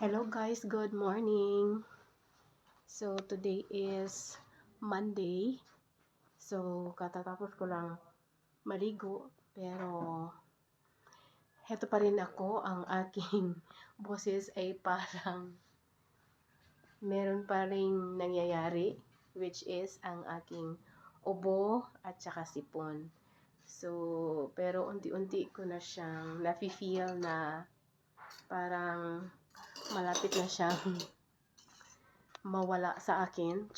Hello guys, good morning. So today is Monday. So katatapos ko lang maligo pero heto pa rin ako, ang aking boses ay parang meron pa rin nangyayari, which is ang aking ubo at saka sipon. So pero unti-unti ko na siyang nafi-feel na parang malapit na siyang mawala sa akin,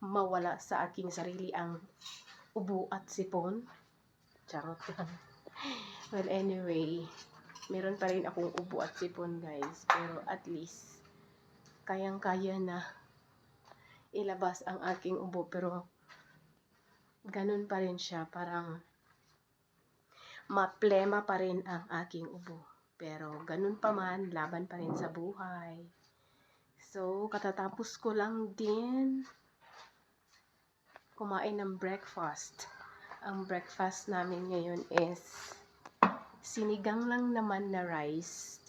mawala sa aking sarili ang ubo at sipon. Charot lang. Well, anyway, meron pa rin akong ubo at sipon, guys. Pero at least, kayang-kaya na ilabas ang aking ubo. Pero, ganun pa rin siya. Parang, maplema pa rin ang aking ubo. Pero, ganun pa man, laban pa rin sa buhay. So, katatapos ko lang din kumain ng breakfast. Ang breakfast namin ngayon is sinigang lang naman na rice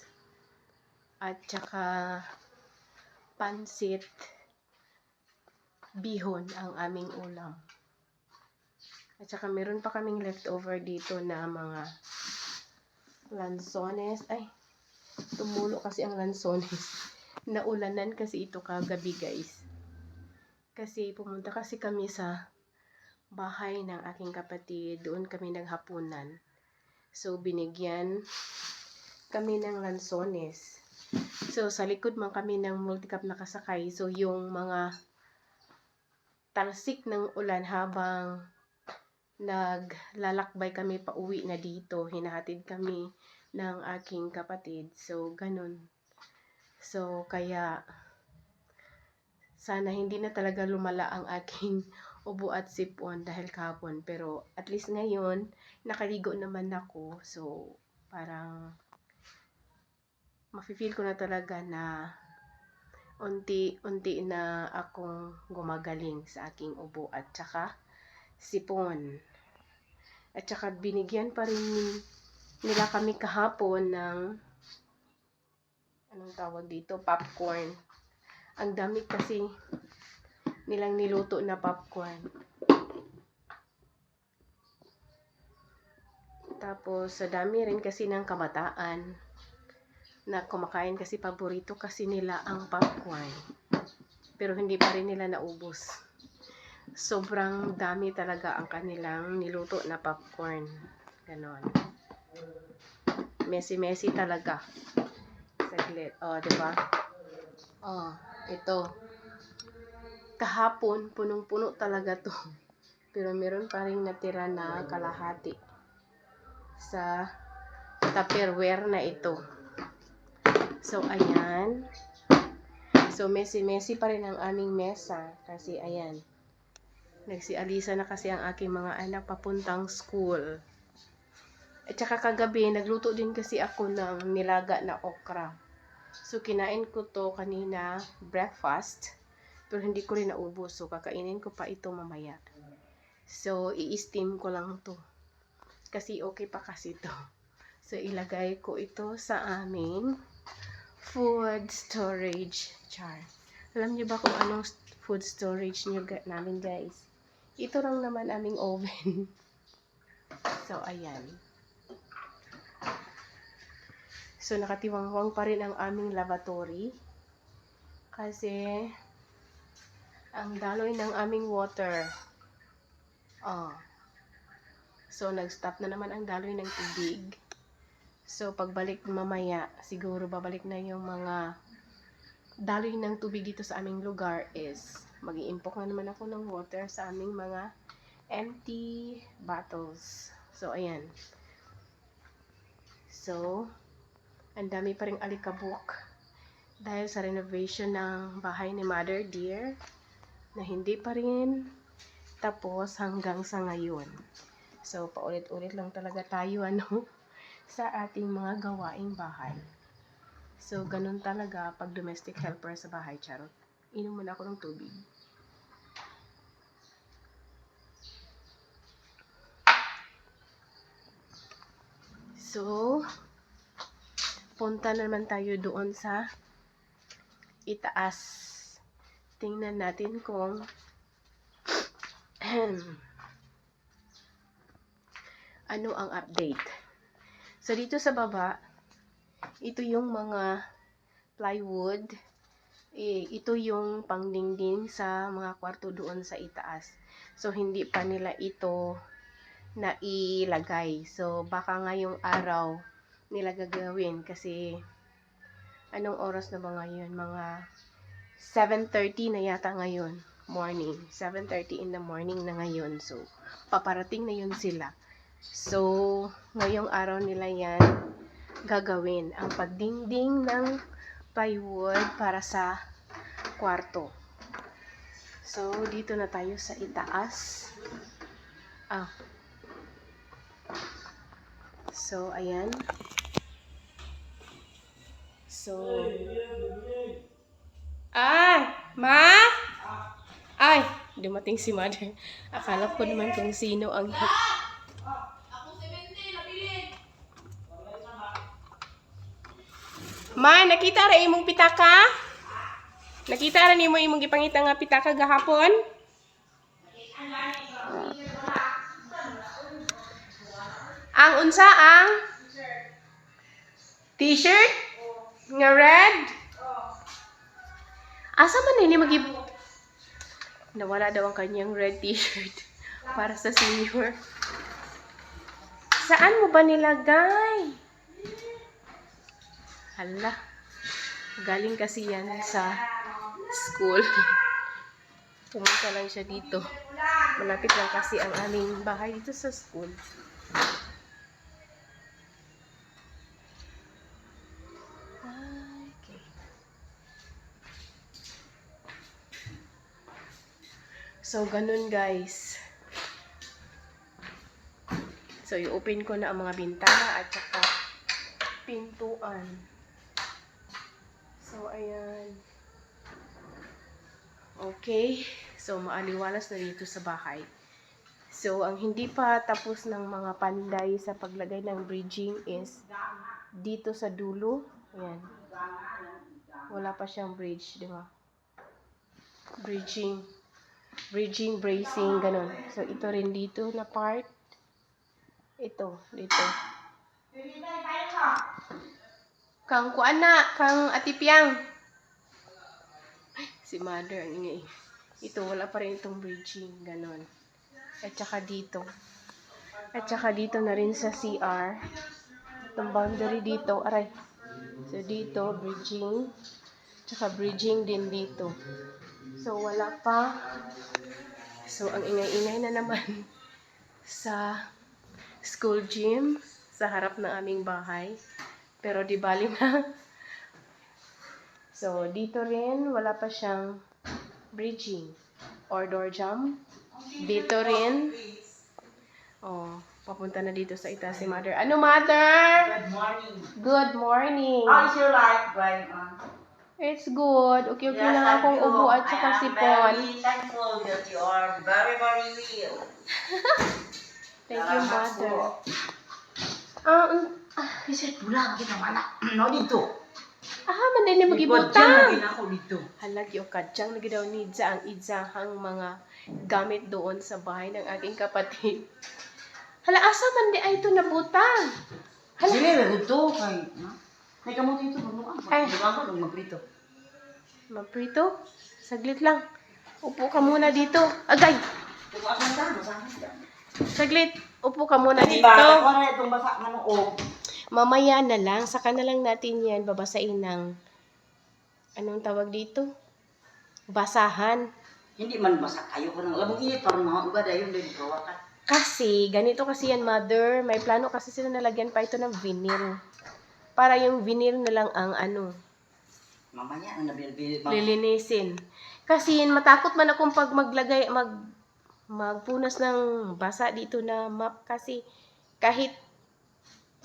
at saka pansit bihon ang aming ulam. At saka meron pa kaming leftover dito na mga lansones. Ay, tumulo kasi ang lansones. Naulanan kasi ito kagabi, guys. Kasi pumunta kasi kami sa bahay ng aking kapatid. Doon kami naghapunan. So, binigyan kami ng lansones. So, sa likod man kami ng multicab nakasakay. So, yung mga talsik ng ulan habang naglalakbay kami pa uwi na dito. Hinahatid kami ng aking kapatid. So, ganun. So, kaya sana hindi na talaga lumala ang aking ubo at sipon dahil kahapon. Pero at least ngayon, nakaligo naman ako. So, parang mafe-feel ko na talaga na unti-unti na akong gumagaling sa aking ubo at saka sipon. At saka binigyan pa rin nila kami kahapon ng anong tawag dito, popcorn. Ang dami kasi nilang niluto na popcorn. Tapos, sa dami rin kasi ng kabataan na kumakain kasi paborito kasi nila ang popcorn. Pero hindi pa rin nila naubos. Sobrang dami talaga ang kanilang niluto na popcorn. Ganon. Messy-messy talaga. Saglit. O, diba? O, ito. Kahapon, punong-puno talaga to. Pero meron pa rin natira na kalahati sa Tupperware na ito. So, ayan. So, messy-messy pa rin ang aming mesa. Kasi, ayan. Nagsialisa na kasi ang aking mga anak papuntang school. At saka kagabi, nagluto din kasi ako ng nilaga na okra. So, kinain ko to kanina, breakfast. Pero hindi ko rin naubos. So, kakainin ko pa ito mamaya. So, i-steam ko lang to. Kasi okay pa kasi to. So, ilagay ko ito sa aming food storage jar. Alam niyo ba kung anong food storage niyo namin, guys? Ito lang naman aming oven. So, ayan. So, nakatiwangwang pa rin ang aming lavatory. Kasi, ang daloy ng aming water. So, nag-stop na naman ang daloy ng tubig. So, pagbalik mamaya, siguro babalik na yung mga daloy ng tubig dito sa aming lugar is mag-iimpok na naman ako ng water sa aming mga empty bottles. So, ayan. So, ang dami pa ring alikabok dahil sa renovation ng bahay ni Mother Dear na hindi pa rin tapos hanggang sa ngayon. So, paulit-ulit lang talaga tayo sa ating mga gawaing bahay. So, ganun talaga pag domestic helper sa bahay, charot. Inom muna ako ng tubig. So, punta naman tayo doon sa itaas. Tingnan natin kung ano ang update. So, dito sa baba, ito yung mga plywood. Ito yung pangdingding sa mga kwarto doon sa itaas. So, hindi pa nila ito nailagay. So, baka ngayong araw nila gagawin kasi anong oras na ba ngayon? Mga 7:30 na yata ngayon. Morning. 7:30 in the morning na ngayon. So, paparating na yun sila. So, ngayong araw nila yan gagawin. Ang pagdingding ng plywood para sa kwarto. So, dito na tayo sa itaas. So, ayan. So, Ma? Ay, dumating si Mother. Akala ko naman kung sino ang... Ma, nakita ra imong pitaka? Nakita ra nimo imong gipangita nga pitaka gahapon? Ang unsa ang t-shirt? Nga red? Asa man ini magib... Nawala daw ang kanyang red t-shirt para sa senior. Saan mo ba nilagay? Hala. Galing kasi yan sa school. Pumunta lang siya dito. Malapit lang kasi ang aming bahay dito sa school. Okay. So, ganun guys. So, i-open ko na ang mga bintana at saka pintuan. So, ayan. Okay. So, maaliwalas na dito sa bahay. So, ang hindi pa tapos ng mga panday sa paglagay ng bridging is dito sa dulo. Ayan. Wala pa siyang bridge, di ba? Bridging, bracing, ganun. So, ito rin dito na part. Ito, dito. Kang kuan na, kang atipyang. Si Mother, ang ingay. Ito, wala pa rin itong bridging, ganun. At saka dito. At saka dito na rin sa CR. Itong boundary dito, aray. So, dito, bridging. Tsaka bridging din dito. So, wala pa. So, ang ingay-ingay na naman sa school gym sa harap ng aming bahay. Pero di bali na. So, dito rin, wala pa siyang bridging or door jump. Dito rin. Oh, papunta na dito sa itaas si Mother. Ano, Mother? Good morning. Good morning. How is your life going on? It's good. Okay lang akong ubo at saka sipon. I am very thankful that you are very, very real. Thank you, Mother. Kasi pulang kita mana. No dito. Man din magibutang. Diyan ako dito. Halagi o kadyang lagi daw ni Idza ang idzahang mga gamit doon sa bahay ng aking kapatid. Hala, asa man di ay ito nabutang? Hala. Sige, dito kay. May kamot dito, manuan. Ay. Manuan ko magprito. Maprito? Saglit lang. Upo ka muna dito. Agay! Tumasan ka, masahan ka. Saglit. Upo ka muna Di dito. ba? Ako na itong basa manuog. Mamaya na lang. Saka na lang natin yan babasain ng anong tawag dito? Basahan. Hindi man basa kayo ko ng labong init para mga uba dayon din kawakan. Kasi, ganito kasi yan, Mother. May plano kasi sila nalagyan pa ito ng vinyl. Para yung vinyl na lang ang Mamaya na nabil-bil. lilinisin. Kasi matakot man akong pag magpunas ng basa dito na map kasi kahit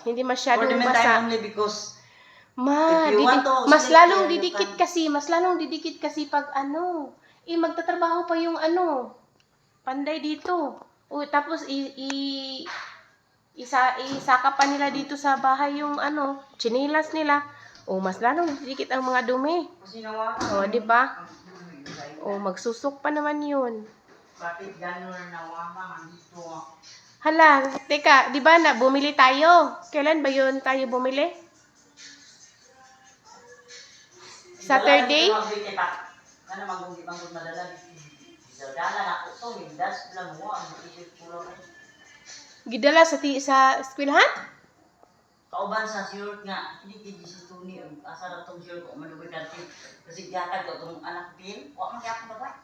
hindi For masyadong the meantime basa. only because Ma, if you want to mas sleep lalong there, you didikit can. kasi, pag magtatrabaho pa yung panday dito. O, tapos isaka pa nila dito sa bahay yung ano, chinilas nila. O, mas lalong dikit ang mga dumi. Kasi nawa O, di ba? O, magsusok pa naman yun. bakit gano'n nawa man dito? Hala, teka, di ba na bumili tayo? Kailan ba yun tayo bumili? Saturday? Ano manggugit madala? Dala na ko to, hindas lang mo ang isip ko lang. Gidala sa eskwelahan? Kauban sa sure nga, hindi kini si Tony, asa na tong sure ko manubay dati. Kasi gatag ko tong anak pin, wa man gyapon ba?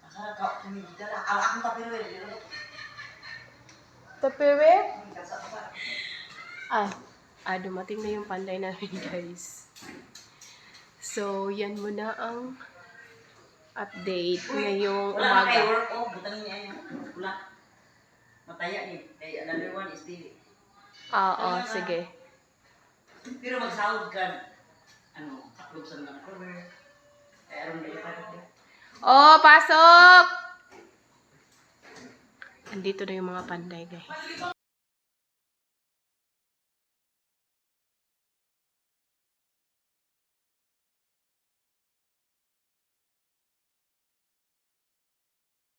Asa na ka Tony dala, ang akong tapiro dito. Tapewe? Dumating na yung panday namin, guys. So, yan muna ang update ngayong Wala na kayo umaga. work, butang niya yun. Wala. Mataya ni, another one is still. Oo, sige. Pero magsahod ka, taklog sa mga cover. Aron na ipalit. Oh, pasok! Andito na yung mga panday, guys.